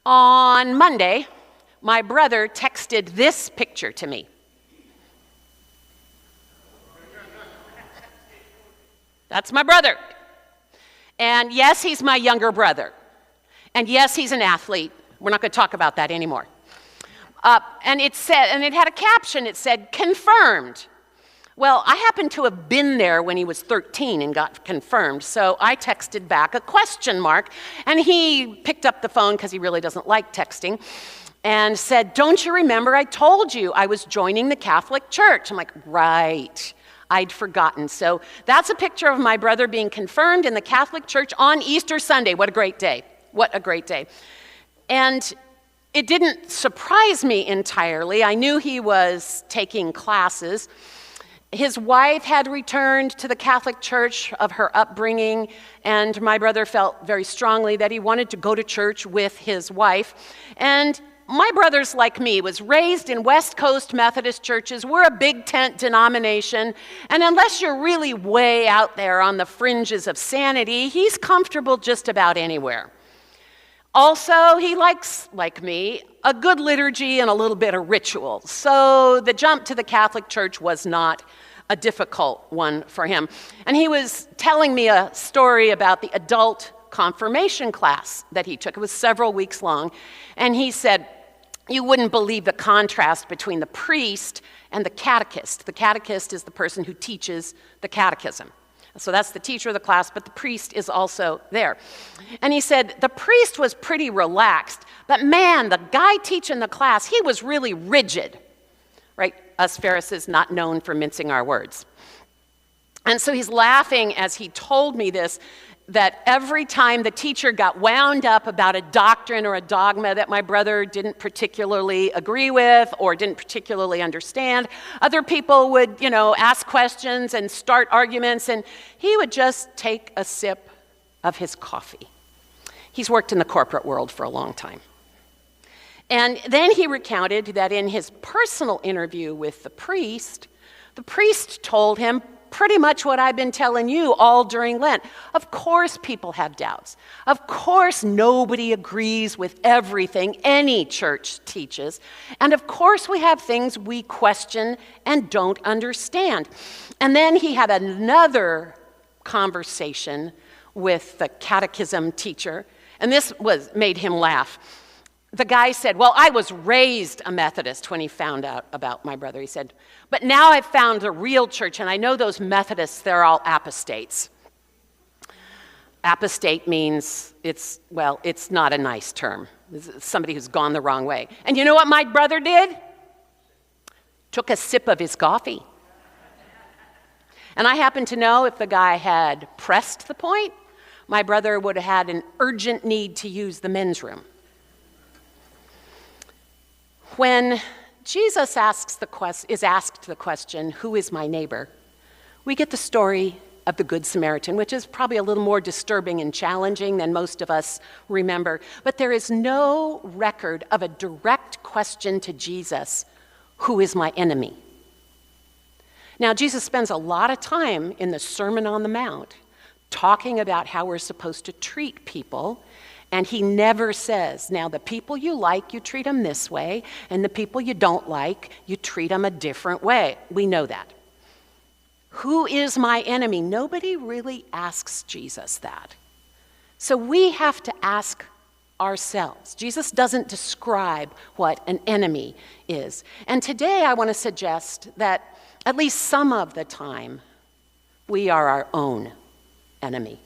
On Monday, my brother texted this picture to me. That's my brother. And yes, he's my younger brother. And yes, he's an athlete. We're not going to talk about that anymore. And it had a caption. It said, "Confirmed." Well, I happened to have been there when he was 13 and got confirmed, so I texted back a question mark, and he picked up the phone because he really doesn't like texting, and said, "Don't you remember I told you I was joining the Catholic Church?" I'm like, right. I'd forgotten. So that's a picture of my brother being confirmed in the Catholic Church on Easter Sunday. What a great day. What a great day. And it didn't surprise me entirely. I knew he was taking classes. His wife had returned to the Catholic Church of her upbringing, and my brother felt very strongly that he wanted to go to church with his wife. And my brother's like me, was raised in West Coast Methodist churches. We're a big tent denomination, and unless you're really way out there on the fringes of sanity, he's comfortable just about anywhere. Also, he likes, like me, a good liturgy and a little bit of ritual. So the jump to the Catholic Church was not a difficult one for him. And he was telling me a story about the adult confirmation class that he took. It was several weeks long. And he said, you wouldn't believe the contrast between the priest and the catechist. The catechist is the person who teaches the catechism. So that's the teacher of the class, but the priest is also there. And he said, the priest was pretty relaxed, but man, the guy teaching the class, he was really rigid, right? Us Ferris is not known for mincing our words. And so he's laughing as he told me this, that every time the teacher got wound up about a doctrine or a dogma that my brother didn't particularly agree with or didn't particularly understand, other people would, ask questions and start arguments, and he would just take a sip of his coffee. He's worked in the corporate world for a long time. And then he recounted that in his personal interview with the priest told him pretty much what I've been telling you all during Lent. Of course people have doubts. Of course nobody agrees with everything any church teaches. And of course we have things we question and don't understand. And then he had another conversation with the catechism teacher, and this made him laugh. The guy said, well, I was raised a Methodist when he found out about my brother. He said, but now I've found a real church, and I know those Methodists, they're all apostates. Apostate means it's not a nice term. It's somebody who's gone the wrong way. And you know what my brother did? Took a sip of his coffee. And I happen to know if the guy had pressed the point, my brother would have had an urgent need to use the men's room. When Jesus is asked the question, who is my neighbor? We get the story of the Good Samaritan, which is probably a little more disturbing and challenging than most of us remember. But there is no record of a direct question to Jesus, who is my enemy? Now, Jesus spends a lot of time in the Sermon on the Mount talking about how we're supposed to treat people. And he never says, now the people you like, you treat them this way, and the people you don't like, you treat them a different way. We know that. Who is my enemy? Nobody really asks Jesus that. So we have to ask ourselves. Jesus doesn't describe what an enemy is. And today I want to suggest that at least some of the time, we are our own enemy.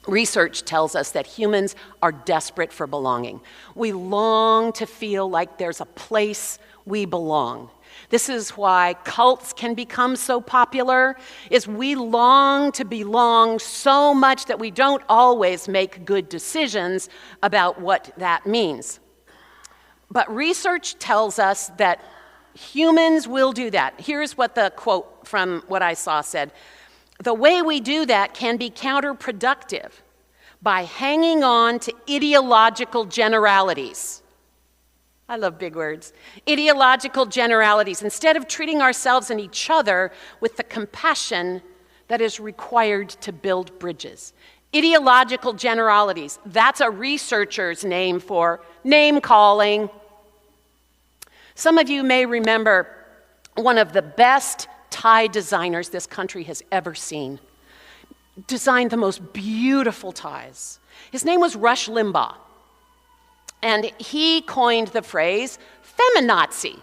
Research tells us that humans are desperate for belonging. We long to feel like there's a place we belong. This is why cults can become so popular, is we long to belong so much that we don't always make good decisions about what that means. But research tells us that humans will do that. Here's what the quote from what I saw said. The way we do that can be counterproductive by hanging on to ideological generalities. I love big words. Ideological generalities, instead of treating ourselves and each other with the compassion that is required to build bridges. Ideological generalities. That's a researcher's name for name calling. Some of you may remember one of the best tie designers this country has ever seen. Designed the most beautiful ties. His name was Rush Limbaugh. And he coined the phrase feminazi.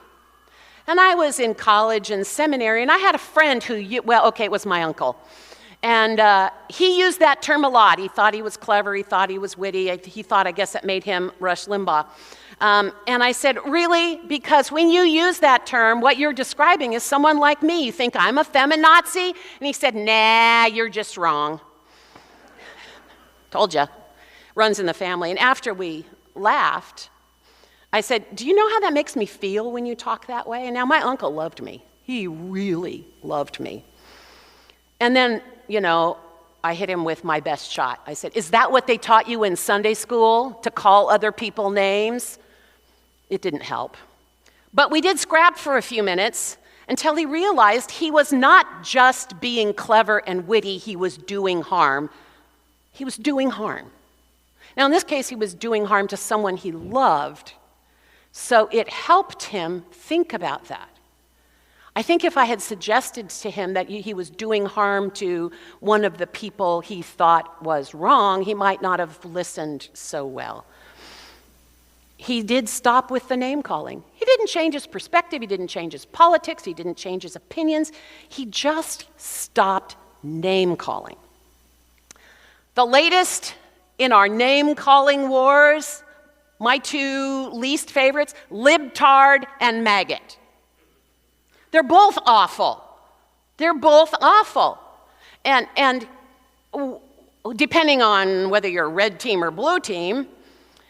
And I was in college and seminary, and I had a friend who, it was my uncle. And he used that term a lot. He thought he was clever. He thought he was witty. He thought, I guess, that made him Rush Limbaugh. And I said, really? Because when you use that term, what you're describing is someone like me. You think I'm a feminazi? And he said, nah, you're just wrong. Told you. Runs in the family. And after we laughed, I said, do you know how that makes me feel when you talk that way? And now my uncle loved me. He really loved me. And then, I hit him with my best shot. I said, is that what they taught you in Sunday school, to call other people names? It didn't help. But we did scrap for a few minutes until he realized he was not just being clever and witty, he was doing harm. He was doing harm. Now, in this case, he was doing harm to someone he loved. So it helped him think about that. I think if I had suggested to him that he was doing harm to one of the people he thought was wrong, he might not have listened so well. He did stop with the name calling. He didn't change his perspective, he didn't change his politics, he didn't change his opinions. He just stopped name calling. The latest in our name calling wars, my two least favorites, libtard and maggot. They're both awful. They're both awful. And depending on whether you're red team or blue team,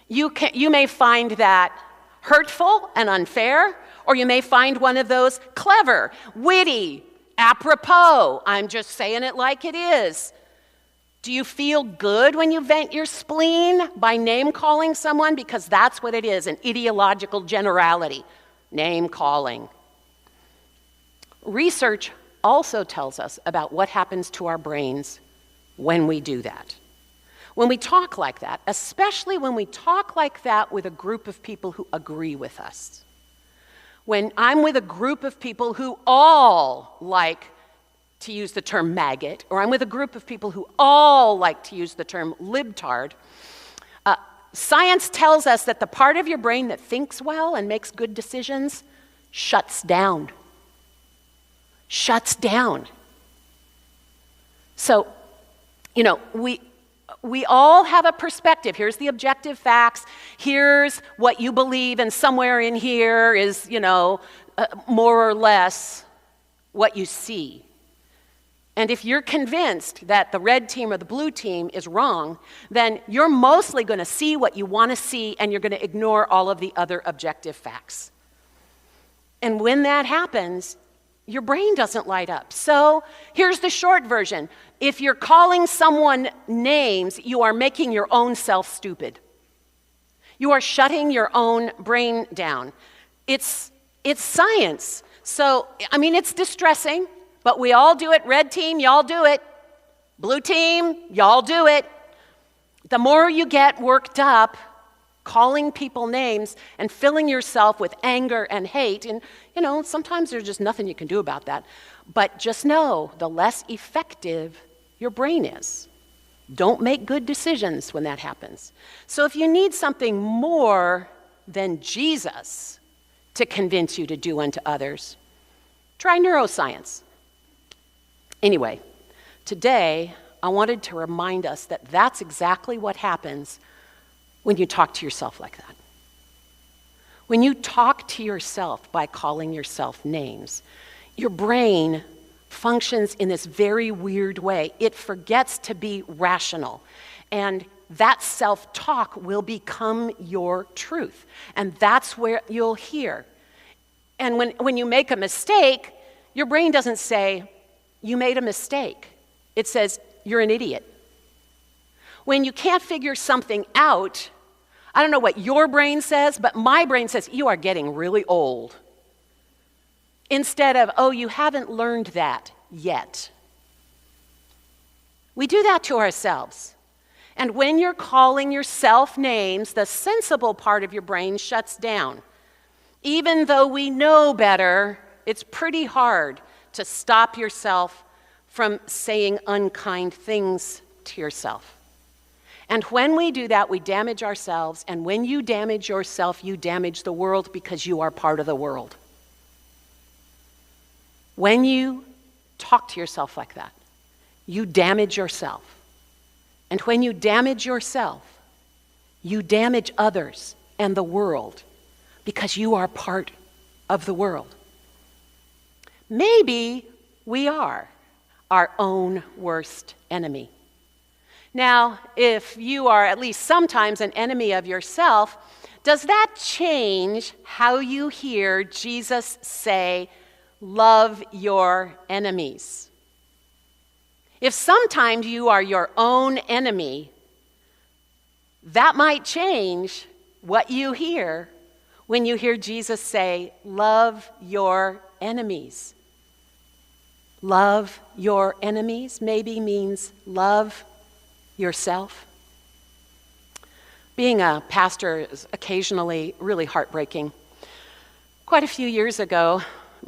you may find that hurtful and unfair, or you may find one of those clever, witty, apropos, I'm just saying it like it is. Do you feel good when you vent your spleen by name calling someone? Because that's what it is, an ideological generality, name calling. Research also tells us about what happens to our brains when we do that. When we talk like that, especially when we talk like that with a group of people who agree with us. When I'm with a group of people who all like to use the term maggot, or I'm with a group of people who all like to use the term libtard, science tells us that the part of your brain that thinks well and makes good decisions shuts down. Shuts down. So, we all have a perspective. Here's the objective facts. Here's what you believe, and somewhere in here is, more or less what you see. And if you're convinced that the red team or the blue team is wrong, then you're mostly going to see what you want to see, and you're going to ignore all of the other objective facts. And when that happens, your brain doesn't light up. So here's the short version. If you're calling someone names, you are making your own self stupid. You are shutting your own brain down. It's science. So, it's distressing, but we all do it. Red team, y'all do it. Blue team, y'all do it. The more you get worked up, calling people names and filling yourself with anger and hate, and sometimes there's just nothing you can do about that, but just know the less effective your brain is. Don't make good decisions when that happens. So if you need something more than Jesus to convince you to do unto others, try neuroscience. Anyway, today I wanted to remind us that that's exactly what happens when you talk to yourself like that. When you talk to yourself by calling yourself names, your brain functions in this very weird way. It forgets to be rational. And that self-talk will become your truth. And that's where you'll hear. And when you make a mistake, your brain doesn't say, you made a mistake. It says, you're an idiot. When you can't figure something out, I don't know what your brain says, but my brain says, you are getting really old. Instead of, oh, you haven't learned that yet. We do that to ourselves. And when you're calling yourself names, the sensible part of your brain shuts down. Even though we know better, it's pretty hard to stop yourself from saying unkind things to yourself. And when we do that, we damage ourselves. And when you damage yourself, you damage the world because you are part of the world. When you talk to yourself like that, you damage yourself. And when you damage yourself, you damage others and the world because you are part of the world. Maybe we are our own worst enemy. Now, if you are at least sometimes an enemy of yourself, does that change how you hear Jesus say, love your enemies? If sometimes you are your own enemy, that might change what you hear when you hear Jesus say, love your enemies. Love your enemies maybe means love yourself. Being a pastor is occasionally really heartbreaking. Quite a few years ago,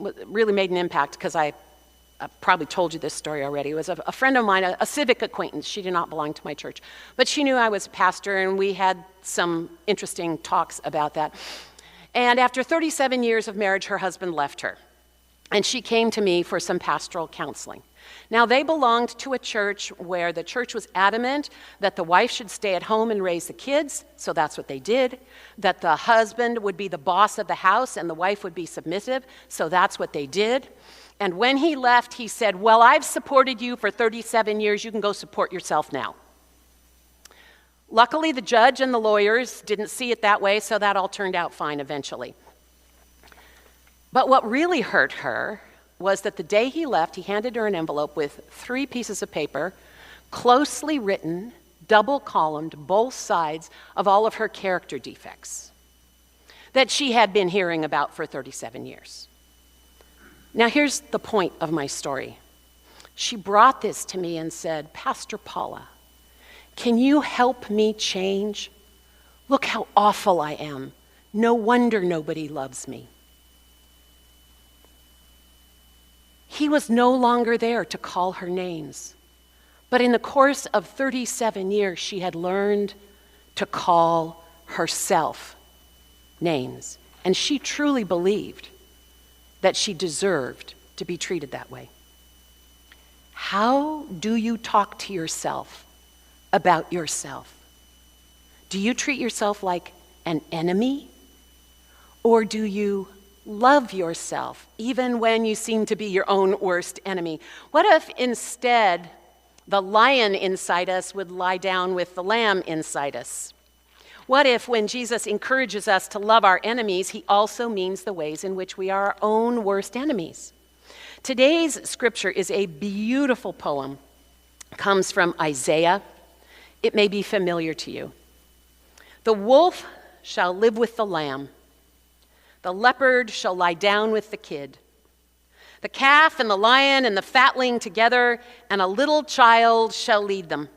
it really made an impact because I've probably told you this story already. It was a friend of mine, a civic acquaintance. She did not belong to my church, but she knew I was a pastor, and we had some interesting talks about that. And after 37 years of marriage, her husband left her. And she came to me for some pastoral counseling. Now, they belonged to a church where the church was adamant that the wife should stay at home and raise the kids, so that's what they did. That the husband would be the boss of the house and the wife would be submissive, so that's what they did. And when he left, he said, well, I've supported you for 37 years, you can go support yourself now. Luckily, the judge and the lawyers didn't see it that way, so that all turned out fine eventually. But what really hurt her was that the day he left, he handed her an envelope with 3 pieces of paper, closely written, double-columned, both sides of all of her character defects that she had been hearing about for 37 years. Now, here's the point of my story. She brought this to me and said, Pastor Paula, can you help me change? Look how awful I am. No wonder nobody loves me. He was no longer there to call her names. But in the course of 37 years, she had learned to call herself names. And she truly believed that she deserved to be treated that way. How do you talk to yourself about yourself? Do you treat yourself like an enemy? Or do you love yourself, even when you seem to be your own worst enemy? What if instead the lion inside us would lie down with the lamb inside us? What if when Jesus encourages us to love our enemies, he also means the ways in which we are our own worst enemies? Today's scripture is a beautiful poem. It comes from Isaiah. It may be familiar to you. The wolf shall live with the lamb. The leopard shall lie down with the kid. The calf and the lion and the fatling together, and a little child shall lead them.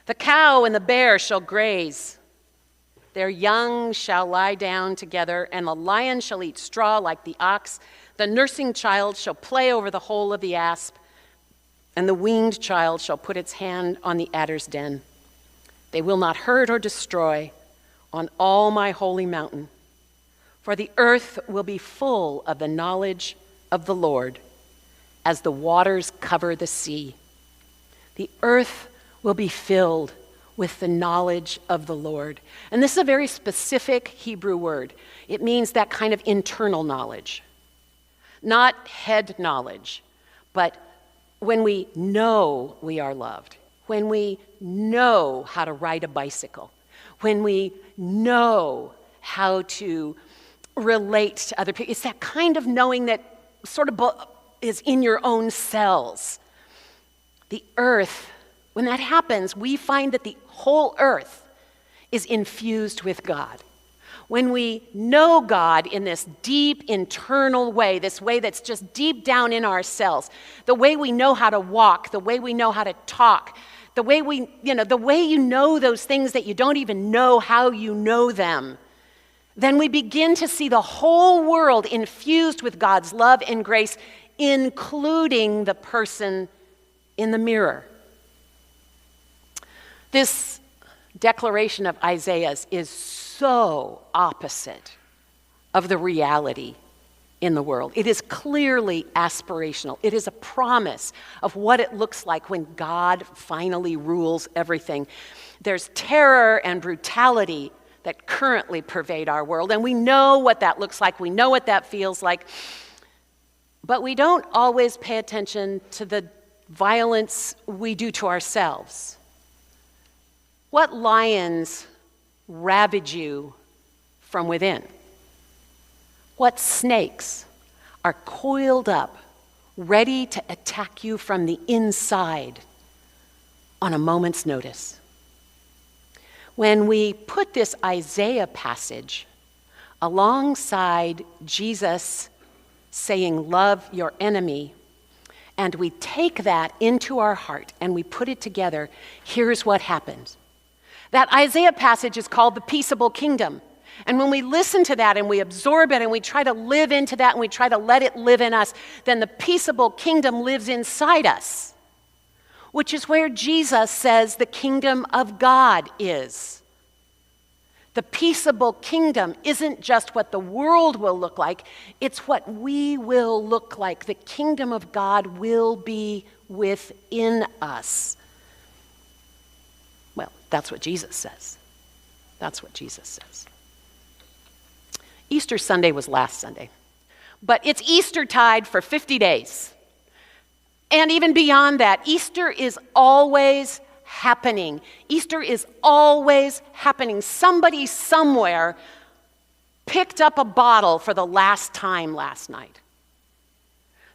The cow and the bear shall graze. Their young shall lie down together, and the lion shall eat straw like the ox. The nursing child shall play over the hole of the asp, and the weaned child shall put its hand on the adder's den. They will not hurt or destroy on all my holy mountain. For the earth will be full of the knowledge of the Lord as the waters cover the sea. The earth will be filled with the knowledge of the Lord. And this is a very specific Hebrew word. It means that kind of internal knowledge. Not head knowledge, but when we know we are loved, when we know how to ride a bicycle, when we know how to relate to other people. It's that kind of knowing that sort of is in your own cells. The earth, when that happens, we find that the whole earth is infused with God. When we know God in this deep internal way, this way that's just deep down in ourselves, the way we know how to walk, the way we know how to talk, the way the way you know those things that you don't even know how you know them, then we begin to see the whole world infused with God's love and grace, including the person in the mirror. This declaration of Isaiah's is so opposite of the reality in the world. It is clearly aspirational. It is a promise of what it looks like when God finally rules everything. There's terror and brutality that currently pervade our world, and we know what that looks like. We know what that feels like. But we don't always pay attention to the violence we do to ourselves. What lions ravage you from within? What snakes are coiled up, ready to attack you from the inside on a moment's notice? When we put this Isaiah passage alongside Jesus saying, love your enemy, and we take that into our heart and we put it together, here's what happens. That Isaiah passage is called the peaceable kingdom. And when we listen to that and we absorb it and we try to live into that and we try to let it live in us, then the peaceable kingdom lives inside us, which is where Jesus says the kingdom of God is. The peaceable kingdom isn't just what the world will look like, it's what we will look like. The kingdom of God will be within us. Well, that's what Jesus says. That's what Jesus says. Easter Sunday was last Sunday, but it's Eastertide for 50 days. And even beyond that, Easter is always happening. Easter is always happening. Somebody somewhere picked up a bottle for the last time last night.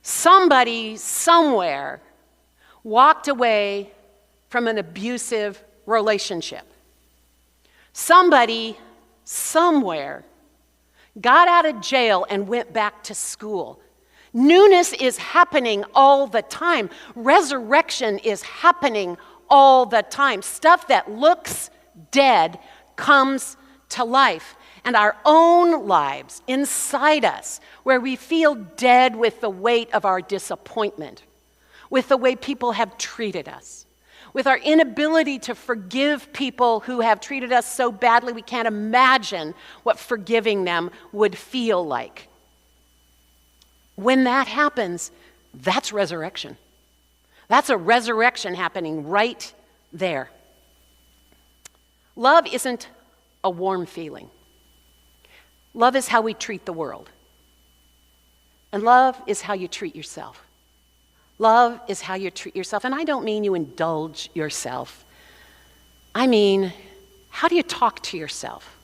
Somebody somewhere walked away from an abusive relationship. Somebody somewhere got out of jail and went back to school. Newness is happening all the time. Resurrection is happening all the time. Stuff that looks dead comes to life. And our own lives inside us, where we feel dead with the weight of our disappointment, with the way people have treated us, with our inability to forgive people who have treated us so badly we can't imagine what forgiving them would feel like. When that happens, that's resurrection. That's a resurrection happening right there. Love isn't a warm feeling. Love is how we treat the world. And love is how you treat yourself. Love is how you treat yourself. And I don't mean you indulge yourself. I mean, how do you talk to yourself?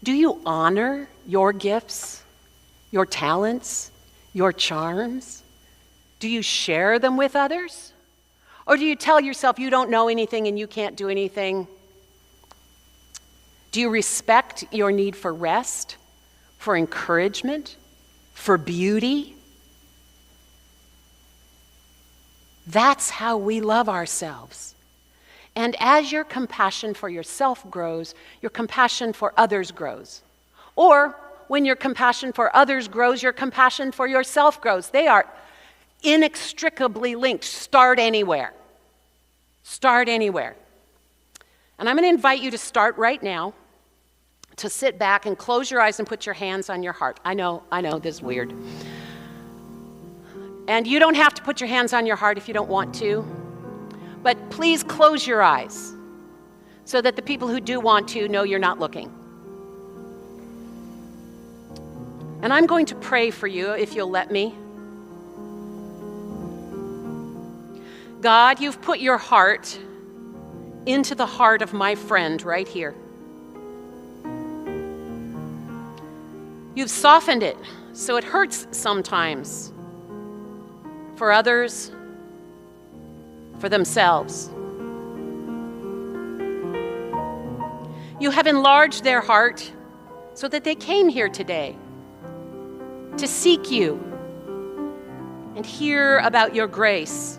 Do you honor your gifts, your talents, your charms? Do you share them with others? Or do you tell yourself you don't know anything and you can't do anything? Do you respect your need for rest, for encouragement, for beauty? That's how we love ourselves. And as your compassion for yourself grows, your compassion for others grows. Or when your compassion for others grows, your compassion for yourself grows. They are inextricably linked. Start anywhere. Start anywhere. And I'm going to invite you to start right now, to sit back and close your eyes and put your hands on your heart. I know, this is weird. And you don't have to put your hands on your heart if you don't want to, but please close your eyes so that the people who do want to know you're not looking. And I'm going to pray for you, if you'll let me. God, you've put your heart into the heart of my friend right here. You've softened it so it hurts sometimes. For others, for themselves. You have enlarged their heart so that they came here today to seek you and hear about your grace.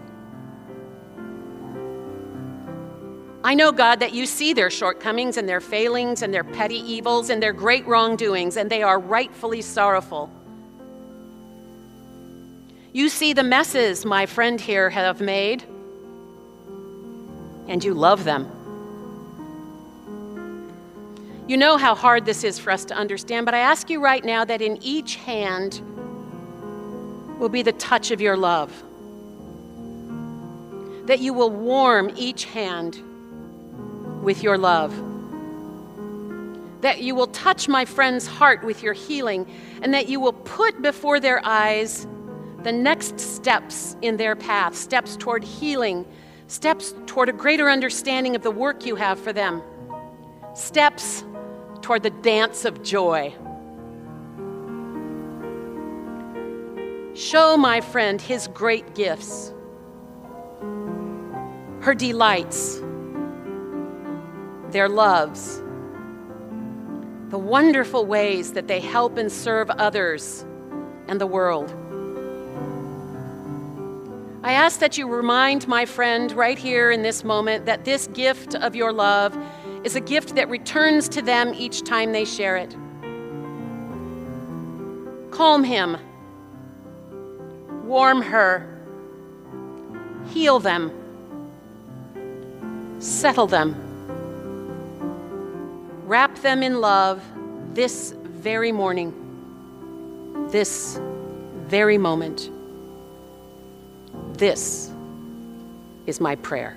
I know, God, that you see their shortcomings and their failings and their petty evils and their great wrongdoings, and they are rightfully sorrowful. You see the messes my friend here have made, and you love them. You know how hard this is for us to understand, but I ask you right now that in each hand will be the touch of your love, that you will warm each hand with your love, that you will touch my friend's heart with your healing, and that you will put before their eyes the next steps in their path, steps toward healing, steps toward a greater understanding of the work you have for them, steps toward the dance of joy. Show my friend his great gifts, her delights, their loves, the wonderful ways that they help and serve others and the world. I ask that you remind my friend right here in this moment that this gift of your love is a gift that returns to them each time they share it. Calm him, warm her, heal them, settle them, wrap them in love this very morning, this very moment. This is my prayer.